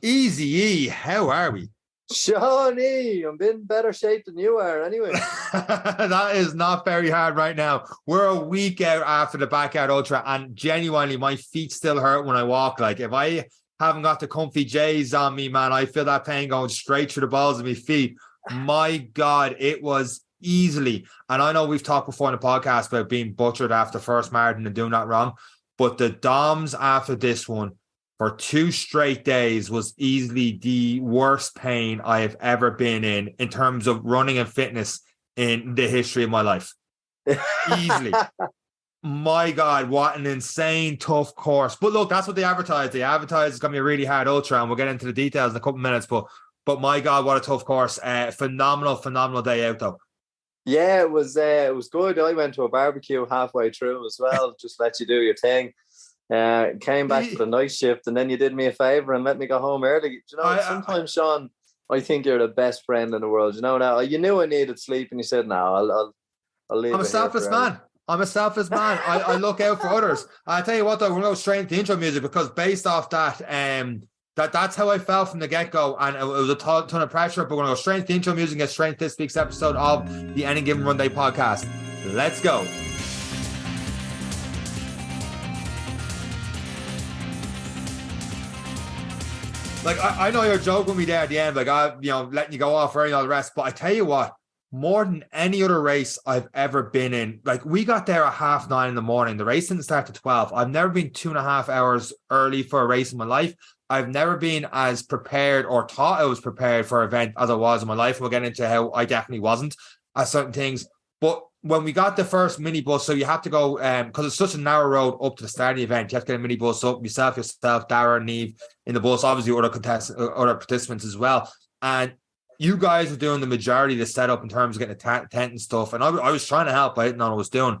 Easy E, how are we? Shawnee, I'm in better shape than you are anyway. That is not very hard right now. We're a week out after the Backyard Ultra, and genuinely, my feet still hurt when I walk. Like, if I haven't got the comfy J's on me, man, I feel that pain going straight through the balls of my feet. My God, it was easily. And I know we've talked before in the podcast about being butchered after first marathon and doing that wrong, but the DOMs after this one for 2 straight days was easily the worst pain I have ever been in terms of running and fitness in the history of my life. Easily. My God, what an insane, tough course. But look, that's what they advertise. They advertise it's going to be a really hard ultra, and we'll get into the details in a couple of minutes. But my God, what a tough course. Phenomenal day out, though. Yeah, it was good. I went to a barbecue halfway through as well. Just let you do your thing. Came back for the night shift, and then you did me a favor and let me go home early. You know, sometimes, Sean, I think you're the best friend in the world. You know that. You knew I needed sleep, and you said, "No, I'll leave." I'm a selfless man. I look out for others. I tell you what, though, we're going to go straight into the intro music, because based off that, that's how I felt from the get-go, and it was a ton of pressure. But we're going to go straight into the intro music and get straight into this week's episode of the Any Given Run Day podcast. Let's go. Like, I know you're joking with me there at the end, like, letting you go off early and all the rest, but I tell you what, more than any other race I've ever been in, like, we got there at 9:30 in the morning. The race didn't start at 12. I've never been 2.5 hours early for a race in my life. I've never been as prepared or thought I was prepared for an event as I was in my life. We'll get into how I definitely wasn't at certain things. But when we got the first minibus, so you have to go, because it's such a narrow road up to the start of the event, you have to get a minibus up, yourself, Dara, and Neve in the bus, obviously other participants as well. And you guys were doing the majority of the setup in terms of getting a tent and stuff. And I was trying to help, I didn't know what I was doing.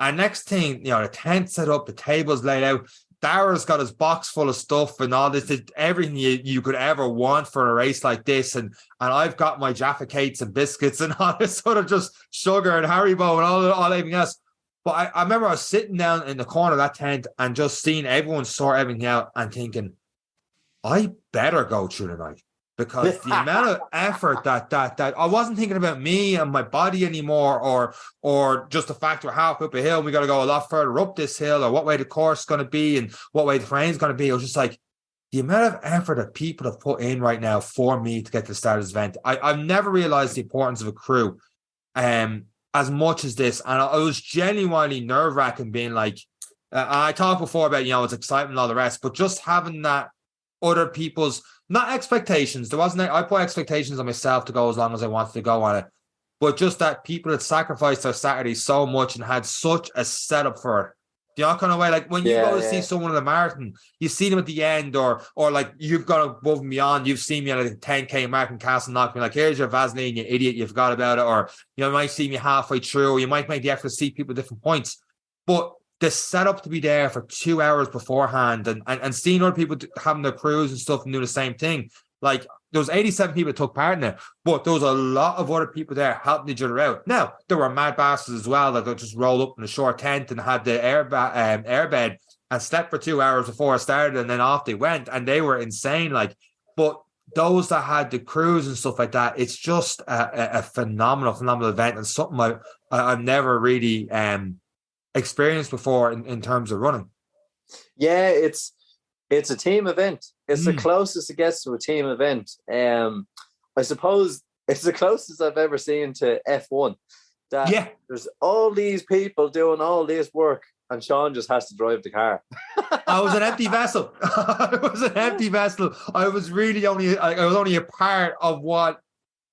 And next thing, the tent set up, the tables laid out. Dara's got his box full of stuff and all this, everything you could ever want for a race like this. And I've got my Jaffa cakes and biscuits and all this sort of just sugar and Haribo and all everything else. But I remember I was sitting down in the corner of that tent and just seeing everyone sort everything out and thinking, I better go through the night. Because the amount of effort that I wasn't thinking about me and my body anymore, or just the fact we're halfway up a hill and we got to go a lot further up this hill, or what way the course is going to be and what way the terrain is going to be. It was just like the amount of effort that people have put in right now for me to get to the start of this event. I've never realized the importance of a crew as much as this. And I was genuinely nerve-wracking being like, I talked before about, it's excitement and all the rest, but just having that other people's, not expectations. I put expectations on myself to go as long as I wanted to go on it. But just that people had sacrificed their Saturday so much and had such a setup for it. You know, kind of way, like when you go to see someone in the marathon, you see them at the end, or like you've gone above and beyond. You've seen me at a 10K marathon Castle Knock, me like, here's your Vaseline, you idiot, you forgot about it. Or, you might see me halfway through, or you might make the effort to see people at different points. But the setup to be there for 2 hours beforehand and seeing other people having their crews and stuff and doing the same thing. Like, there was 87 people that took part in it, but there was a lot of other people there helping each other out. Now, there were mad bastards as well that just rolled up in a short tent and had the airbed and slept for 2 hours before it started, and then off they went, and they were insane. Like, but those that had the crews and stuff like that, it's just a phenomenal event, and something I've never really experienced before in terms of running. Yeah, it's a team event. It's the closest it gets to a team event. I suppose it's the closest I've ever seen to F1. There's all these people doing all this work, and Sean just has to drive the car. I was an empty vessel. I was really only a part of what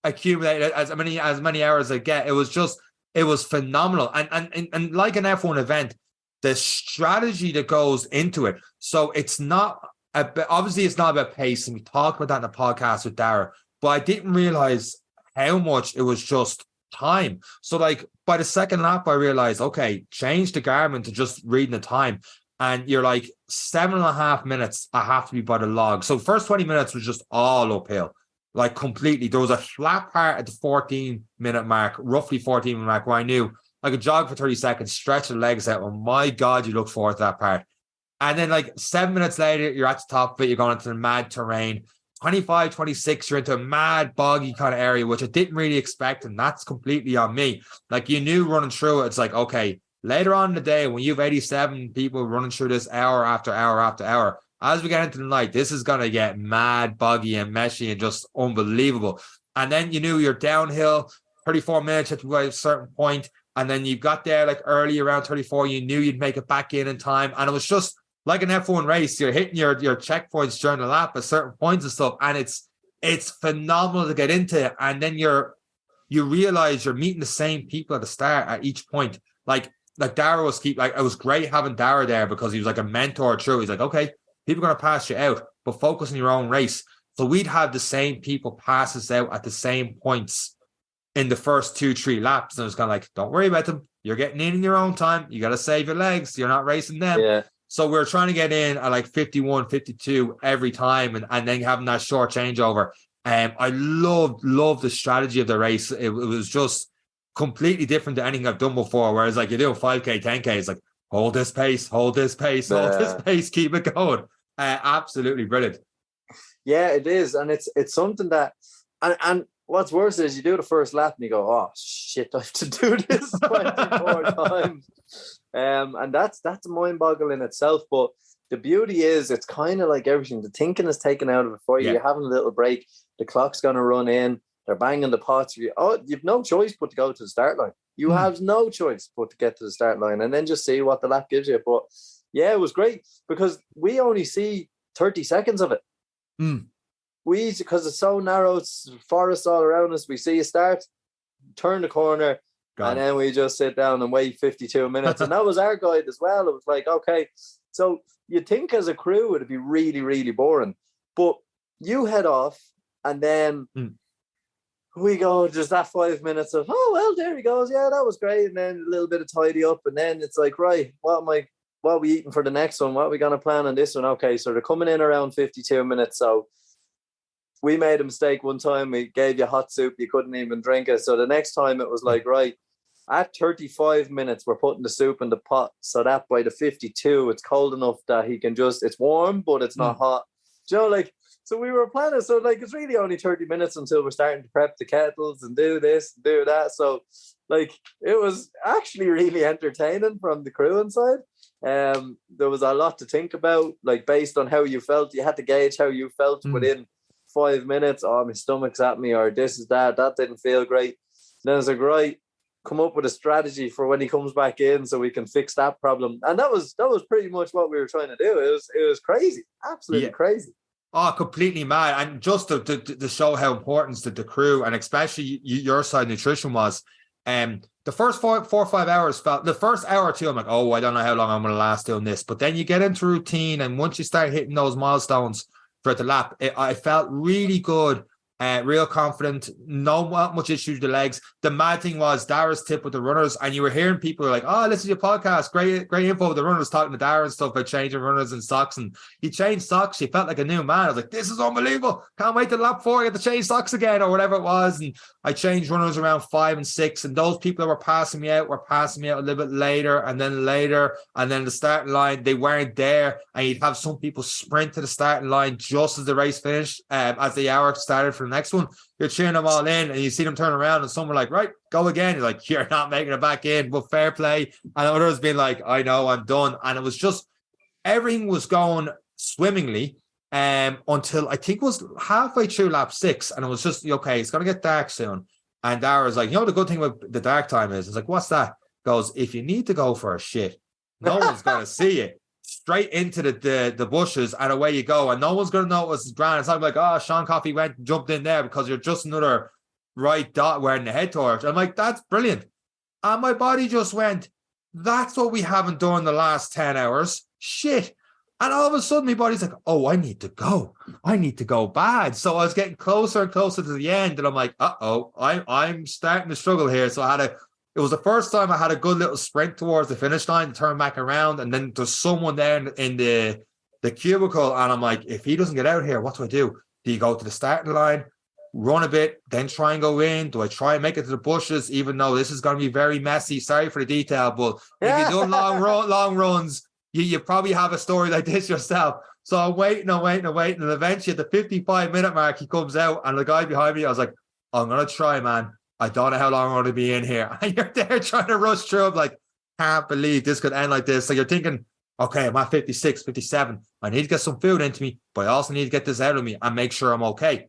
accumulated as many hours I get. It was phenomenal. And like an F1 event, the strategy that goes into it. So it's not, obviously it's not about pace. And we talked about that in the podcast with Dara, but I didn't realize how much it was just time. So like by the second lap, I realized, okay, change the Garmin to just reading the time. And you're like 7.5 minutes, I have to be by the log. So first 20 minutes was just all uphill. Like completely. There was a flat part at the 14-minute mark, roughly 14-minute mark, where I knew I could jog for 30 seconds, stretch the legs out, and my God, you look forward to that part. And then like 7 minutes later, you're at the top of it. You're going into the mad terrain. 25, 26, you're into a mad, boggy kind of area, which I didn't really expect. And that's completely on me. Like you knew running through it, it's like, okay, later on in the day, when you have 87 people running through this hour after hour after hour, as we get into the night, this is going to get mad, boggy and meshy and just unbelievable. And then you knew you're downhill, 34 minutes at a certain point, and then you got there like early around 34, you knew you'd make it back in time. And it was just like an F1 race. You're hitting your checkpoints during the lap at certain points and stuff. And it's phenomenal to get into. And then you realize you're meeting the same people at the start at each point. Like Dara was it was great having Dara there because he was like a mentor through. He's like, okay, people are going to pass you out, but focus on your own race. So we'd have the same people pass us out at the same points in the first 2-3 laps. And it was kind of like, don't worry about them. You're getting in your own time. You got to save your legs. You're not racing them. Yeah. So we're trying to get in at like 51, 52 every time and then having that short changeover. I loved the strategy of the race. It was just completely different to anything I've done before. Whereas like you do a 5K, 10K, it's like, hold this pace, keep it going. Absolutely brilliant. Yeah, it is. And it's something that, and what's worse is you do the first lap and you go, oh shit, I have to do this 24 times. And that's a mind boggle in itself. But the beauty is it's kind of like everything. The thinking is taken out of it for you. Yeah. You're having a little break. The clock's going to run in. They're banging the pots. You've no choice but to go to the start line. You have no choice but to get to the start line and then just see what the lap gives you. But yeah, it was great because we only see 30 seconds of it. Because it's so narrow, it's forest all around us. We see you start, turn the corner, and then we just sit down and wait 52 minutes. And that was our guide as well. It was like, okay, so you'd think as a crew it'd be really, really boring. But you head off and then we go, just that 5 minutes of, oh, well, there he goes. Yeah, that was great. And then a little bit of tidy up. And then it's like, right, what are we eating for the next one? What are we going to plan on this one? Okay, so they're coming in around 52 minutes. So we made a mistake one time. We gave you hot soup. You couldn't even drink it. So the next time it was like, right, at 35 minutes, we're putting the soup in the pot. So that by the 52, it's cold enough that he can it's warm, but it's not hot. Do you know, like, so we were planning. So like, it's really only 30 minutes until we're starting to prep the kettles and do this and do that. So like, it was actually really entertaining from the crew inside. There was a lot to think about, like based on how you felt. You had to gauge how you felt within 5 minutes. Oh, my stomach's at me, or this is that didn't feel great. Then it's like, right, come up with a strategy for when he comes back in so we can fix that problem. And that was pretty much what we were trying to do. It was crazy, absolutely crazy. Oh, completely mad. And just to show how important the crew and especially your side nutrition was, the first 4 or 5 hours felt, the first hour or two, I'm like, oh, I don't know how long I'm going to last doing this. But then you get into routine, and once you start hitting those milestones throughout the lap, I felt really good, real confident, not much issues with the legs. The mad thing was Dara's tip with the runners, and you were hearing people were like, oh, listen to your podcast, great info with the runners, talking to Dara and stuff about changing runners and socks. And he changed socks. He felt like a new man. I was like, this is unbelievable. Can't wait to lap 4, I get to change socks again, or whatever it was. And I changed runners around 5 and 6, and those people that were passing me out a little bit later, and then the starting line, they weren't there, and you'd have some people sprint to the starting line just as the race finished, as the hour started for the next one. You're cheering them all in, and you see them turn around, and some were like, right, go again. You're like, you're not making it back in, but fair play. And others being like, I know, I'm done. And it was just, everything was going swimmingly until I think it was halfway through lap 6, and it was just, okay, it's going to get dark soon. And Dara's like, you know, the good thing about the dark time is, it's like, what's that? Goes, if you need to go for a shit, no one's going to see it. Straight into the bushes, and away you go, and no one's going to know it was grand. It's not like, oh, Sean Coffey went and jumped in there, because you're just another right dot wearing the head torch. I'm like, that's brilliant. And my body just went, that's what we haven't done the last 10 hours. Shit. And all of a sudden, my body's like, oh, I need to go bad. So I was getting closer and closer to the end, and I'm like, I'm starting to struggle here. So it was the first time I had a good little sprint towards the finish line to turn back around, and then there's someone there in the cubicle, and I'm like, if he doesn't get out here, what do I do? Do you go to the starting line, run a bit, then try and go in? Do I try and make it to the bushes, even though this is going to be very messy? Sorry for the detail, but if you do long runs, you probably have a story like this yourself. So I'm waiting. And eventually at the 55-minute mark, he comes out and the guy behind me, I was like, I'm going to try, man. I don't know how long I'm going to be in here. And you're there trying to rush through. I'm like, can't believe this could end like this. So you're thinking, okay, I'm at 56, 57. I need to get some food into me, but I also need to get this out of me and make sure I'm okay.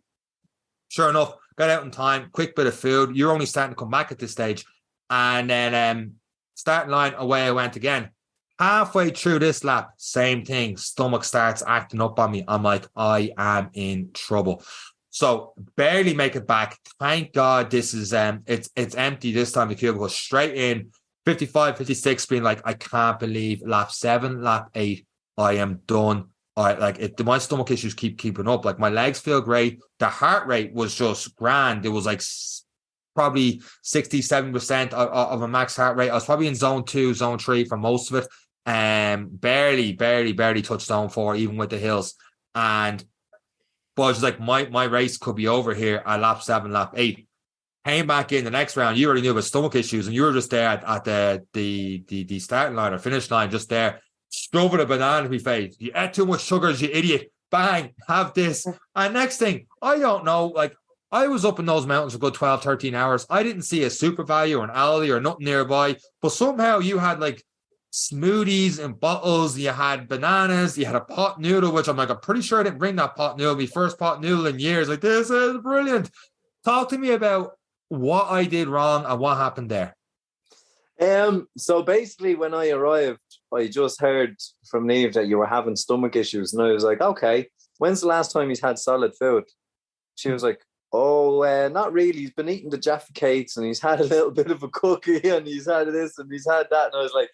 Sure enough, got out in time, quick bit of food. You're only starting to come back at this stage. And then starting line, away I went again. Halfway through this lap, same thing. Stomach starts acting up on me. I'm like, I am in trouble. So barely make it back. Thank God this is it's empty this time. The cubicle straight in 55, 56, being like, I can't believe lap 7, lap 8, I am done. My stomach issues keep keeping up. Like my legs feel great. The heart rate was just grand. It was like probably 60, 70% of a max heart rate. I was probably in zone 2, zone 3 for most of it. Barely touched zone 4, even with the hills. But I was just like, my race could be over here at lap 7, lap 8. Came back in the next round. You already knew about stomach issues, and you were just there at the starting line or finish line, just there, shoving a banana in my face. You ate too much sugars, you idiot. Bang, have this. And next thing, I don't know, like, I was up in those mountains for a good 12, 13 hours. I didn't see a Super Value or an Aldi or nothing nearby, but somehow you had like smoothies and bottles, you had bananas, you had a pot noodle, which I'm like, I'm pretty sure I didn't bring that pot noodle, my first pot noodle in years. Like, this is brilliant. Talk to me about what I did wrong and what happened there. So basically when I arrived, I just heard from Niamh that you were having stomach issues, and I was like, okay, when's the last time he's had solid food? She was like, not really. He's been eating the Jaffa cakes and he's had a little bit of a cookie and he's had this and he's had that. And I was like,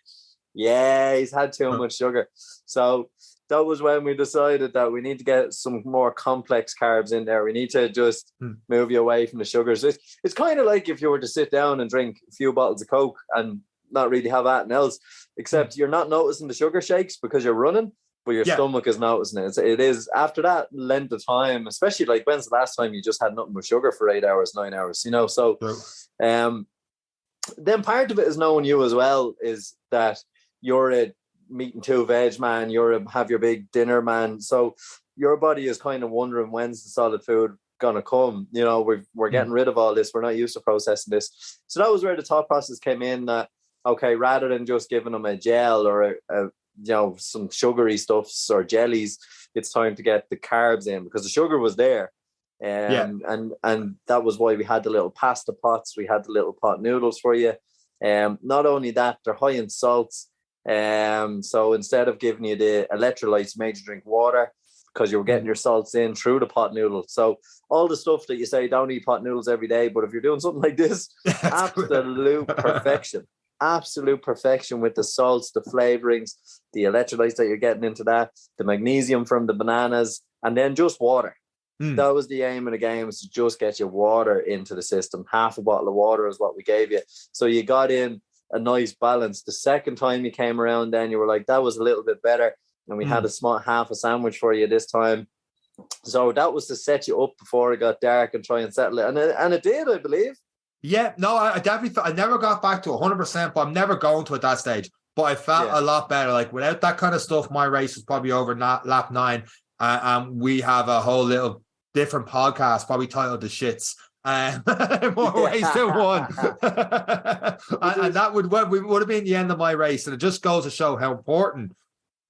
yeah, he's had too much sugar. So that was when we decided that we need to get some more complex carbs in there. We need to just move you away from the sugars. It's kind of like if you were to sit down and drink a few bottles of Coke and not really have anything else, except you're not noticing the sugar shakes because you're running, but your stomach is noticing it. It is after that length of time, especially like when's the last time you just had nothing but sugar for 8 hours, 9 hours, you know? So then part of it is knowing you as well, is that you're a meat and 2 veg man, have your big dinner man. So your body is kind of wondering when's the solid food gonna come. You know, we're getting rid of all this. We're not used to processing this. So that was where the thought process came in, that okay, rather than just giving them a gel or some sugary stuffs or jellies, it's time to get the carbs in, because the sugar was there. And that was why we had the little pasta pots, we had the little pot noodles for you. Not only that, they're high in salts. So instead of giving you the electrolytes, made you drink water, because you were getting your salts in through the pot noodle. So all the stuff that you say, don't eat pot noodles every day, but if you're doing something like this, absolute perfection. Absolute perfection with the salts, the flavorings, the electrolytes that you're getting into that, the magnesium from the bananas, and then just water. That was the aim of the game, was to just get your water into the system. Half a bottle of water is what we gave you. So you got in a nice balance. The second time you came around, then you were like, that was a little bit better. And we had a small half a sandwich for you this time. So that was to set you up before it got dark and try and settle it. And it did, I believe. Yeah, no, I definitely I never got back to 100%, but I'm never going to at that stage. But I felt a lot better. Like without that kind of stuff, my race was probably over lap 9. And we have a whole little different podcast, probably titled The Shits. More ways than one. And that would have been the end of my race. And it just goes to show how important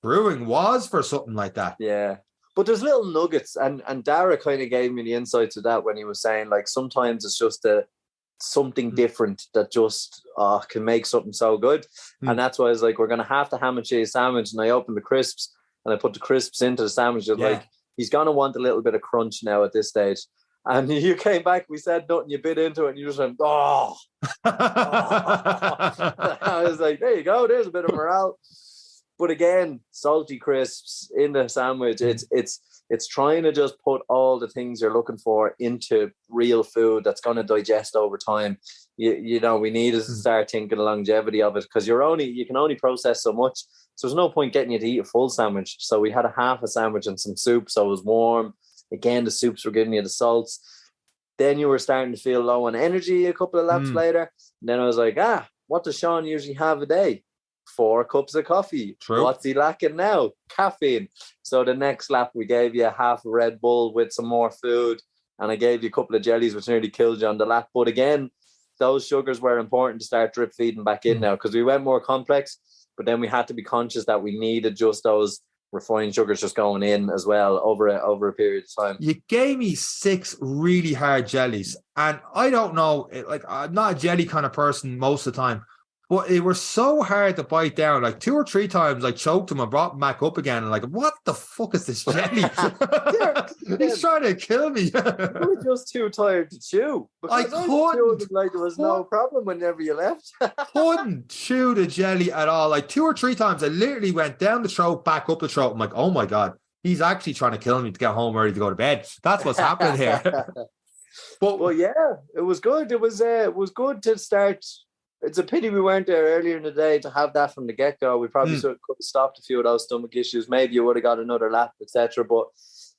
brewing was for something like that. Yeah. But there's little nuggets, and Dara kind of gave me the insights of that when he was saying, like, sometimes it's just something different that just can make something so good. And that's why I was like, we're going to have the ham and cheese sandwich. And I opened the crisps and I put the crisps into the sandwich. Like, he's going to want a little bit of crunch now at this stage. And you came back, we said nothing, you bit into it, and you just went, oh. I was like, there you go, there's a bit of morale. But again, salty crisps in the sandwich, it's trying to just put all the things you're looking for into real food that's going to digest over time. You know, we need to start thinking the longevity of it, because you can only process so much. So there's no point getting you to eat a full sandwich. So we had a half a sandwich and some soup, so it was warm. Again, the soups were giving you the salts. Then you were starting to feel low on energy a couple of laps later. And then I was like, what does Seán usually have a day? 4 cups of coffee. True. What's he lacking now? Caffeine. So the next lap, we gave you a half a Red Bull with some more food, and I gave you a couple of jellies, which nearly killed you on the lap. But again, those sugars were important to start drip feeding back in now, because we went more complex, but then we had to be conscious that we needed just those refined sugars just going in as well over a period of time. You gave me 6 really hard jellies, and I don't know, like, I'm not a jelly kind of person most of the time, but they were so hard to bite down. Like 2 or 3 times I choked them and brought them back up again, and like, what the fuck is this jelly? He's trying to kill me. You were just too tired to chew. I couldn't. Like there was no problem whenever you left. Couldn't chew the jelly at all. Like 2 or 3 times I literally went down the throat, back up the throat. I'm like, oh my God, he's actually trying to kill me to get home early to go to bed. That's what's happening here. But well, yeah, it was good. It was good to start. It's a pity we weren't there earlier in the day to have that from the get-go. We probably could have stopped a few of those stomach issues. Maybe you would have got another lap, etc. But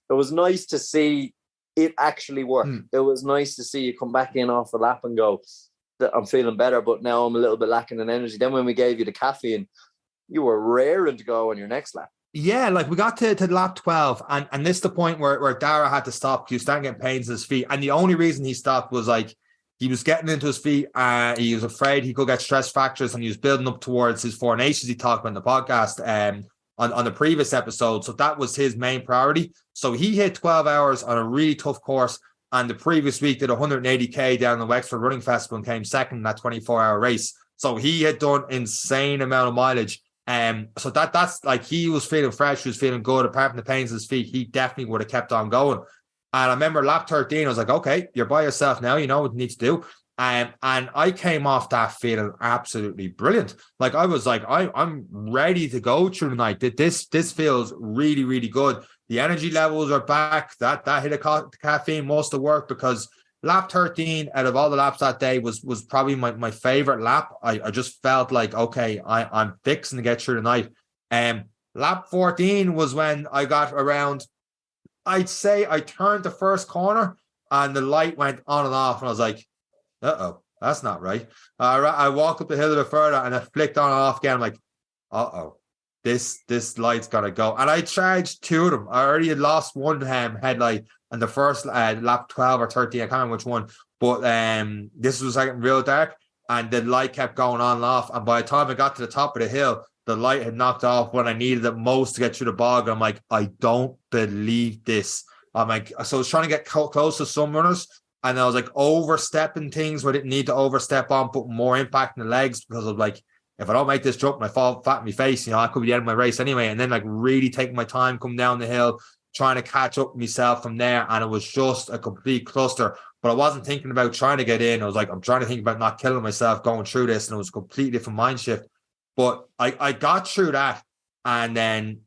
it was nice to see it actually work. It was nice to see you come back in off the lap and go, I'm feeling better, but now I'm a little bit lacking in energy. Then when we gave you the caffeine, you were raring to go on your next lap. Yeah, like we got to lap 12, and this is the point where Dara had to stop because he was starting getting pains in his feet. And the only reason he stopped was like he was getting into his feet. He was afraid he could get stress fractures, and he was building up towards his 4 nations he talked about in the podcast on the previous episode. So that was his main priority. So he hit 12 hours on a really tough course. And the previous week did 180K down the Wexford Running Festival and came second in that 24-hour race. So he had done insane amount of mileage. So that's like, he was feeling fresh, he was feeling good. Apart from the pains in his feet, he definitely would have kept on going. And I remember lap 13, I was like, okay, you're by yourself now, you know what you need to do. And I came off that feeling absolutely brilliant. Like I was like, I'm ready to go through the night. This feels really, really good. The energy levels are back. That hit of caffeine must have worked, because lap 13 out of all the laps that day was probably my favorite lap. I just felt like, okay, I'm fixing to get through the night. Lap 14 was when I got around, I'd say I turned the first corner and the light went on and off, and I was like, uh-oh, that's not right. I walked up the hill a bit further and it flicked on and off again. I'm like, uh-oh, this light's got to go. And I charged 2 of them. I already had lost one headlight in the first lap 12 or 13, I can't remember which one. But this was like real dark, and the light kept going on and off. And by the time I got to the top of the hill, the light had knocked off when I needed it most to get through the bog. I'm like, I don't believe this. I'm like, so I was trying to get close to some runners, and I was like overstepping things where I didn't need to overstep on, put more impact in the legs, because of like, if I don't make this jump and I fall flat in my face, you know, I could be the end of my race anyway. And then like really taking my time, coming down the hill, trying to catch up myself from there. And it was just a complete cluster. But I wasn't thinking about trying to get in. I was like, I'm trying to think about not killing myself going through this. And it was a completely different mind shift. But I got through that. And then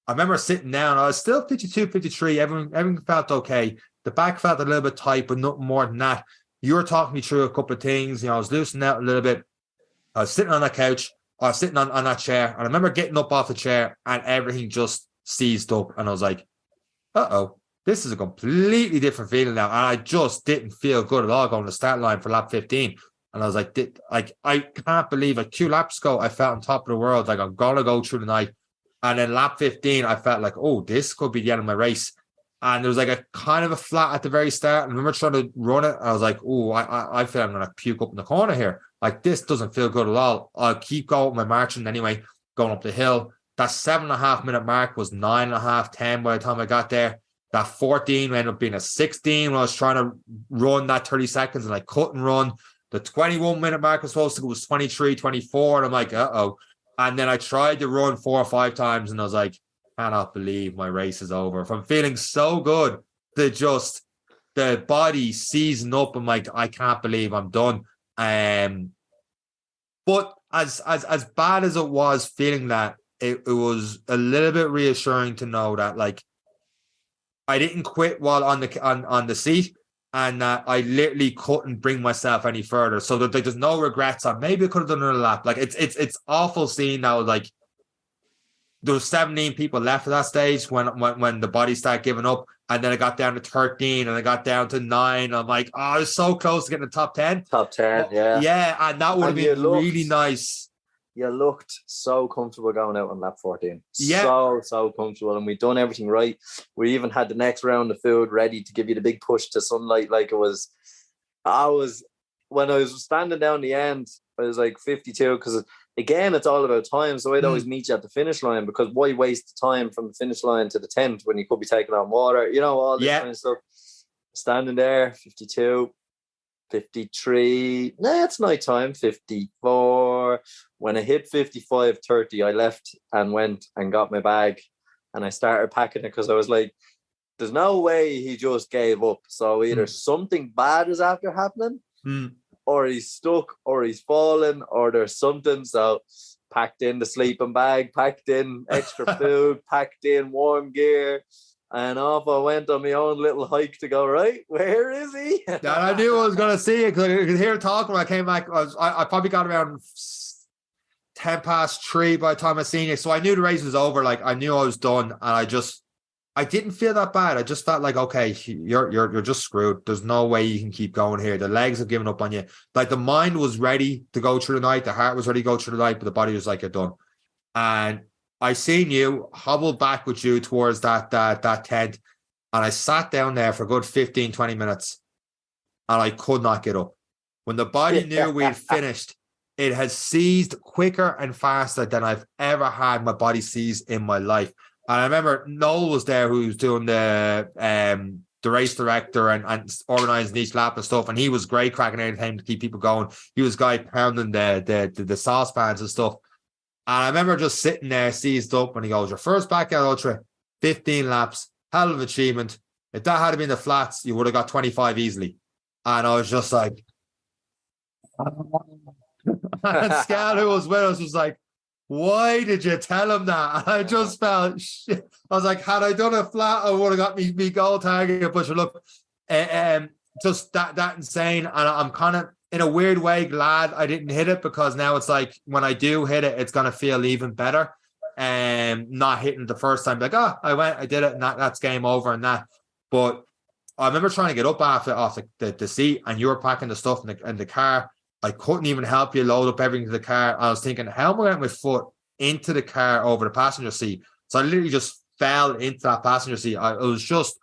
I remember sitting down. I was still 52, 53. Everything felt okay. The back felt a little bit tight, but nothing more than that. You were talking me through a couple of things. You know, I was loosening out a little bit. I was sitting on that couch. I was sitting on that chair. And I remember getting up off the chair and everything just seized up. And I was like, uh-oh, this is a completely different feeling now. And I just didn't feel good at all going to the start line for lap 15. And I was like, I can't believe it. 2 laps ago, I felt on top of the world. Like, I'm going to go through the night. And then lap 15, I felt like, oh, this could be the end of my race. And there was like a kind of a flat at the very start. And I remember trying to run it. And I was like, oh, I feel I'm going to puke up in the corner here. Like, this doesn't feel good at all. I'll keep going with my marching anyway, going up the hill. That 7.5 minute mark was 9.5, 10 by the time I got there. That 14 ended up being a 16 when I was trying to run that 30 seconds and I couldn't run. The 21 minute mark was supposed to go was 23, 24. And I'm like, uh-oh. And then I tried to run 4 or 5 times and I was like, cannot believe my race is over. If I'm feeling so good, just the body seizing up, I'm like, I can't believe I'm done. But as bad as it was feeling that, it was a little bit reassuring to know that like I didn't quit while on the seat, and that I literally couldn't bring myself any further. So that there's no regrets on maybe I could have done another lap. Like it's awful seeing now, like there was 17 people left at that stage when the body started giving up, and then I got down to 13 and I got down to 9. I'm like, oh, I was so close to getting the top 10. Top 10, yeah. Yeah, and that would have been really nice you looked so comfortable going out on lap 14. Yeah. So comfortable. And we'd done everything right. We even had the next round of food ready to give you the big push to sunlight. Like when I was standing down the end, I was like 52, because again, it's all about time. So I'd always meet you at the finish line, because why waste the time from the finish line to the tent when you could be taking on water, all this kind of stuff. Standing there, 52, 53. It's night time, 54. When I hit 55, 30, I left and went and got my bag, and I started packing it, because I was like, there's no way he just gave up. So either something bad is after happening, or he's stuck, or he's fallen, or there's something. So packed in the sleeping bag, packed in extra food, packed in warm gear, and off I went on my own little hike to go, right, where is he? And I knew I was going to see it, because I could hear talking when I came back. I probably got around 3:10 by the time I seen you. So I knew the race was over. Like, I knew I was done, and I didn't feel that bad. I just felt like, okay, you're just screwed. There's no way you can keep going here. The legs have given up on you. Like, the mind was ready to go through the night. The heart was ready to go through the night, but the body was like, you're done. And I seen you hobble back with you towards that tent. And I sat down there for a good 15, 20 minutes, and I could not get up. When the body knew we had finished, it has seized quicker and faster than I've ever had my body seize in my life. And I remember Noel was there, who was doing the race director and organising each lap and stuff. And he was great, cracking everything to keep people going. He was guy pounding the saucepans and stuff. And I remember just sitting there, seized up, and he goes, your first backyard ultra, 15 laps, hell of an achievement. If that had been the flats, you would have got 25 easily. And I was just like, and Seán, who was with us, was like, why did you tell him that? And I just felt shit. I was like, had I done a flat, I would have got me goal target. But look, just that insane. And I'm kind of, in a weird way, glad I didn't hit it, because now it's like, when I do hit it, it's going to feel even better. And not hitting the first time, like, I did it, and that's game over and that. But I remember trying to get up off the seat, and you were packing the stuff in the car. I couldn't even help you load up everything to the car. I was thinking, how am I getting my foot into the car over the passenger seat? So I literally just fell into that passenger seat. It was just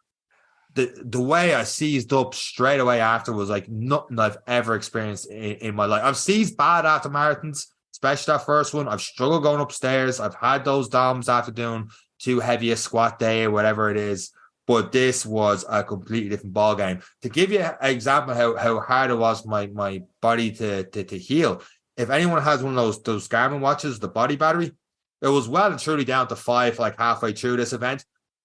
the way I seized up straight away after was like nothing I've ever experienced in my life. I've seized bad after marathons, especially that first one. I've struggled going upstairs. I've had those DOMs after doing too heavy a squat day or whatever it is. But this was a completely different ball game. To give you an example how hard it was for my body to heal, if anyone has one of those Garmin watches, the body battery, it was well and truly down to 5 like halfway through this event.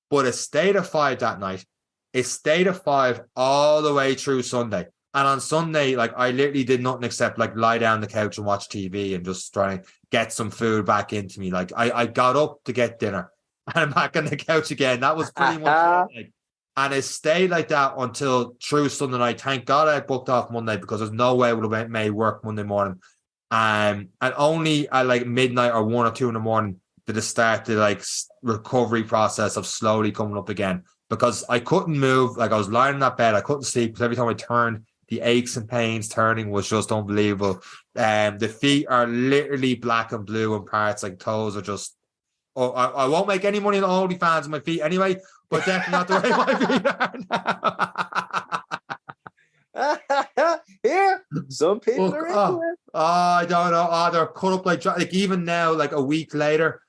But it stayed at 5 that night. It stayed at 5 all the way through Sunday. And on Sunday, like, I literally did nothing except like lie down on the couch and watch TV and just try and get some food back into me. Like, I got up to get dinner. And I'm back on the couch again. That was pretty much it. And it stayed like that until through Sunday night. Thank God I booked off Monday, because there's no way I would have made work Monday morning. And only at like midnight or 1 or 2 in the morning did it start the like recovery process of slowly coming up again, because I couldn't move. Like, I was lying in that bed. I couldn't sleep, because every time I turned, the aches and pains turning was just unbelievable. The feet are literally black and blue in parts. Like, toes are just... Oh, I won't make any money on OnlyFans on my feet anyway, but definitely not the way my feet are now. Here, some people are into it. I don't know. They're cut up like even now, like a week later,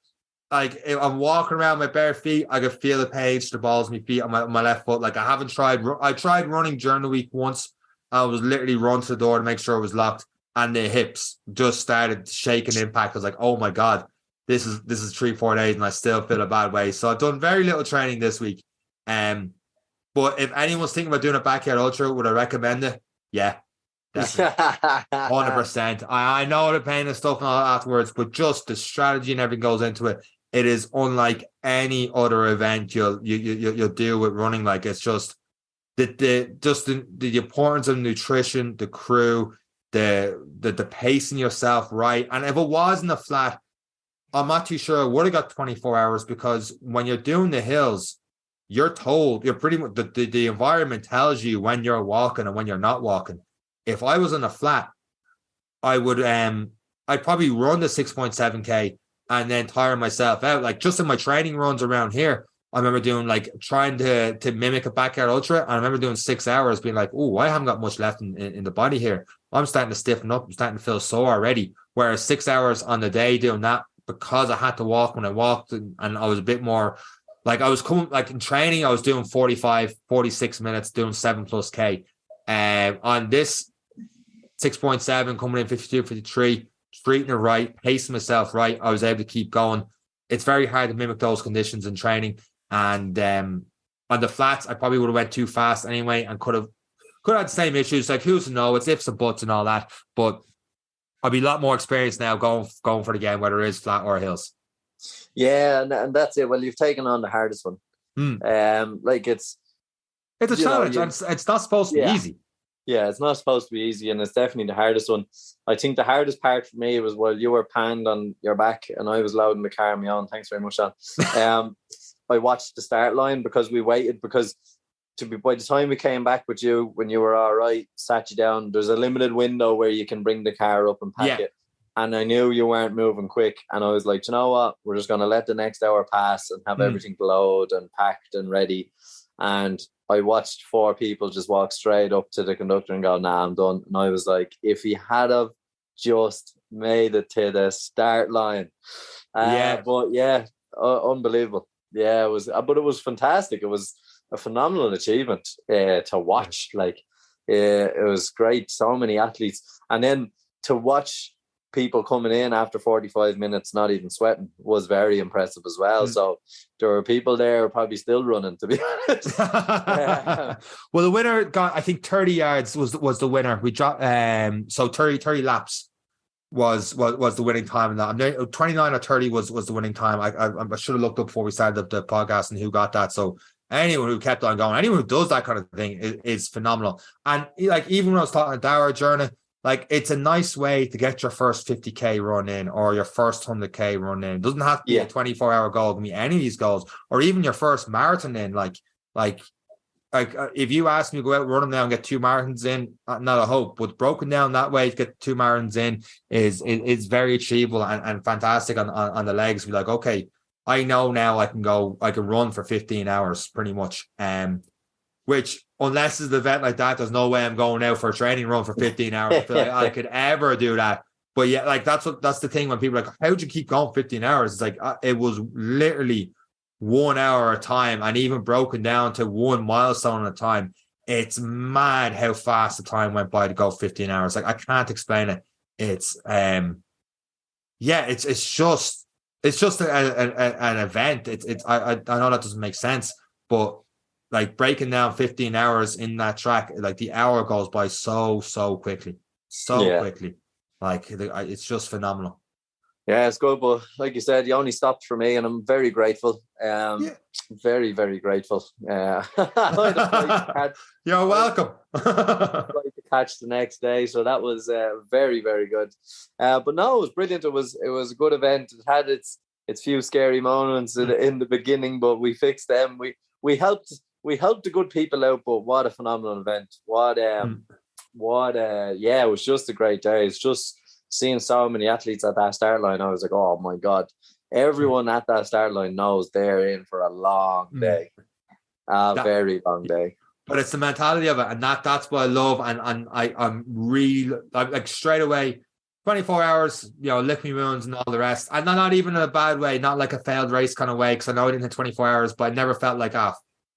like if I'm walking around my bare feet, I can feel the pain to the balls of my feet on my left foot. Like, I tried running during the week once. I was literally run to the door to make sure it was locked, and the hips just started shaking impact. I was like, oh my God. This is 3-4 days and I still feel a bad way. So I've done very little training this week. But if anyone's thinking about doing a backyard ultra, would I recommend it? Yeah, definitely. 100%. I know the pain and stuff and all afterwards, but just the strategy and everything goes into it. It is unlike any other event you'll do with running. Like, it's just the importance of nutrition, the crew, the pacing yourself right. And if it was in the flat, I'm not too sure I would have got 24 hours, because when you're doing the hills, you're told, you're pretty much, the environment tells you when you're walking and when you're not walking. If I was in a flat, I would I'd probably run the 6.7K and then tire myself out. Like just in my training runs around here, I remember doing like trying to mimic a backyard ultra. And I remember doing 6 hours being like, oh, I haven't got much left in the body here. I'm starting to stiffen up. I'm starting to feel sore already. Whereas 6 hours on the day doing that, because I had to walk when I walked and I was a bit more like I was coming like in training, I was doing 45, 46 minutes doing 7+ K. On this 6.7 coming in 52, 53, treating it right, pacing myself right, I was able to keep going. It's very hard to mimic those conditions in training. And on the flats, I probably would have went too fast anyway and could have had the same issues. Like who's to know? It's ifs and buts and all that. But I'll be a lot more experienced now going for the game, whether it is flat or hills. Yeah, and that's it. Well, you've taken on the hardest one. Like it's a challenge. And it's not supposed to be easy. Yeah, it's not supposed to be easy, and it's definitely the hardest one. I think the hardest part for me was while you were panned on your back and I was loading the car on my own. Thanks very much, Seán. I watched the start line because we waited because by the time we came back with you, when you were all right, sat you down, there's a limited window where you can bring the car up and pack it. And I knew you weren't moving quick. And I was like, you know what? We're just going to let the next hour pass and have everything loaded and packed and ready. And I watched 4 people just walk straight up to the conductor and go, nah, I'm done. And I was like, if he had have just made it to the start line. But unbelievable. Yeah, it was, but it was fantastic. It was a phenomenal achievement to watch. Like, it was great. So many athletes. And then to watch people coming in after 45 minutes, not even sweating, was very impressive as well. So there were people there probably still running, to be honest. Well, the winner got, I think 30 yards was the winner. We dropped, so 30 laps was the winning time. And that 29 or 30 was the winning time. I should have looked up before we started the podcast and who got that. So anyone who kept on going, anyone who does that kind of thing is phenomenal. And like, even when I was talking to our journey, like it's a nice way to get your first 50K run in or your first 100K run in. It doesn't have to be a 24-hour goal. It can be any of these goals, or even your first marathon in. Like if you ask me to go out running now and get 2 marathons in, not a hope. But broken down that way to get 2 marathons in is very achievable and fantastic on the legs. Be like, okay, I know now I can run for 15 hours pretty much. Which, unless it's an event like that, there's no way I'm going out for a training run for 15 hours. I feel like I could ever do that. But yeah, like that's the thing when people are like, how'd you keep going 15 hours? It's like, it was literally 1 hour at a time and even broken down to 1 milestone at a time. It's mad how fast the time went by to go 15 hours. Like I can't explain it. It's, it's just an event. I know that doesn't make sense, but like breaking down 15 hours in that track, like the hour goes by so quickly, quickly. Like it's just phenomenal. Yeah, it's good. But like you said, you only stopped for me, and I'm very grateful. Very, very grateful. You're welcome. To catch the next day, so that was very, very good. But no, it was brilliant. It was a good event. It had its few scary moments in the beginning, but we fixed them. We helped the good people out, but what a phenomenal event. It was just a great day. It's just seeing so many athletes at that start line. I was like, oh my God, everyone at that start line knows they're in for a long day, very long day. But it's the mentality of it, and that's what I love. And I'm really like straight away, 24 hours, lick me wounds and all the rest. And not even in a bad way, not like a failed race kind of way, because I know I didn't hit 24 hours, but I never felt like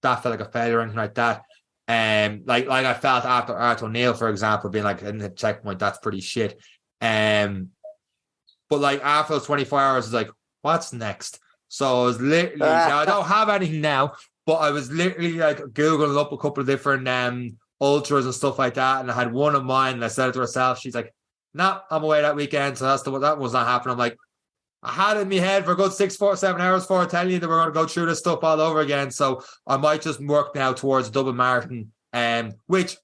that felt like a failure or anything like that. Like I felt after Art O'Neill, for example, being like, I didn't hit checkpoint, that's pretty shit. But like after those 24 hours, it's like, what's next? So I was literally, now I don't have anything now, but I was literally like Googling up a couple of different ultras and stuff like that. And I had one of mine and I said it to herself. She's like, nah, I'm away that weekend. So that was not happening. I'm like, I had it in my head for a good 6, 4, 7 hours before telling you that we're going to go through this stuff all over again. So I might just work now towards a Dublin marathon, which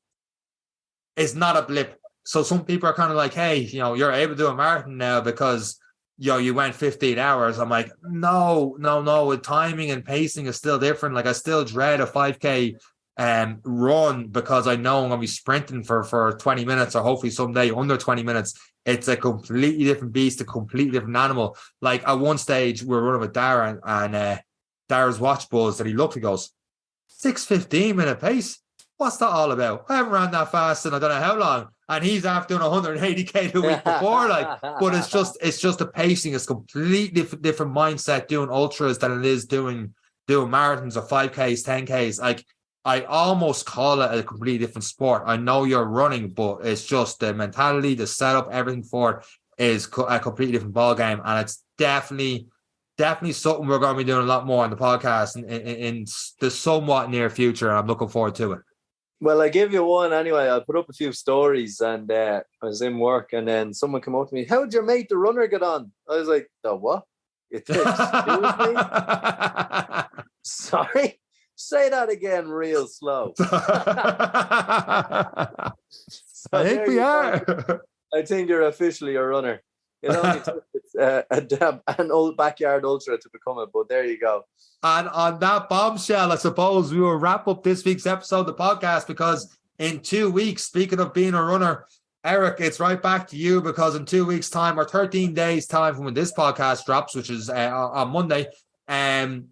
is not a blip. So some people are kind of like, hey, you're able to do a marathon now because, you went 15 hours. I'm like, no. With timing and pacing is still different. Like I still dread a 5K run because I know I'm going to be sprinting for 20 minutes or hopefully someday under 20 minutes. It's a completely different beast, a completely different animal. Like at one stage, we were running with Dara, and Dara's watch buzz that he looked, he goes, 6:15 minute pace. What's that all about? I haven't ran that fast in I don't know how long. And he's after doing 180k the week before. Like, but it's just the pacing. It's completely different mindset doing ultras than it is doing marathons or 5Ks, 10Ks. Like, I almost call it a completely different sport. I know you're running, but it's just the mentality, the setup, everything for it is a completely different ball game. And it's definitely something we're going to be doing a lot more on the podcast in the somewhat near future. And I'm looking forward to it. Well, I give you one anyway. I put up a few stories, and I was in work, and then someone came up to me, how'd your mate, the runner, get on? I was like, the what? Excuse me? Sorry? Say that again real slow. I think we are. I think you're officially a runner. It only took an old backyard ultra to become it, but there you go. And on that bombshell, I suppose we will wrap up this week's episode of the podcast, because in 2 weeks, speaking of being a runner, Eric, it's right back to you, because in 2 weeks' time, or 13 days' time from when this podcast drops, which is on Monday,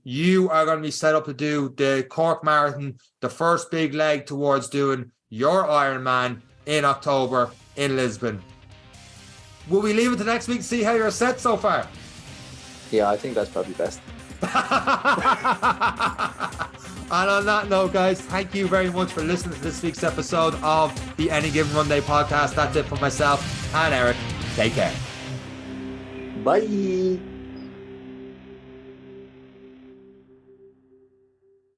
you are going to be set up to do the Cork Marathon, the first big leg towards doing your Ironman in October in Lisbon. Will we leave it to next week to see how you're set so far? Yeah, I think that's probably best. And on that note, guys, thank you very much for listening to this week's episode of the Any Given Run Day podcast. That's it for myself and Eric. Take care. Bye.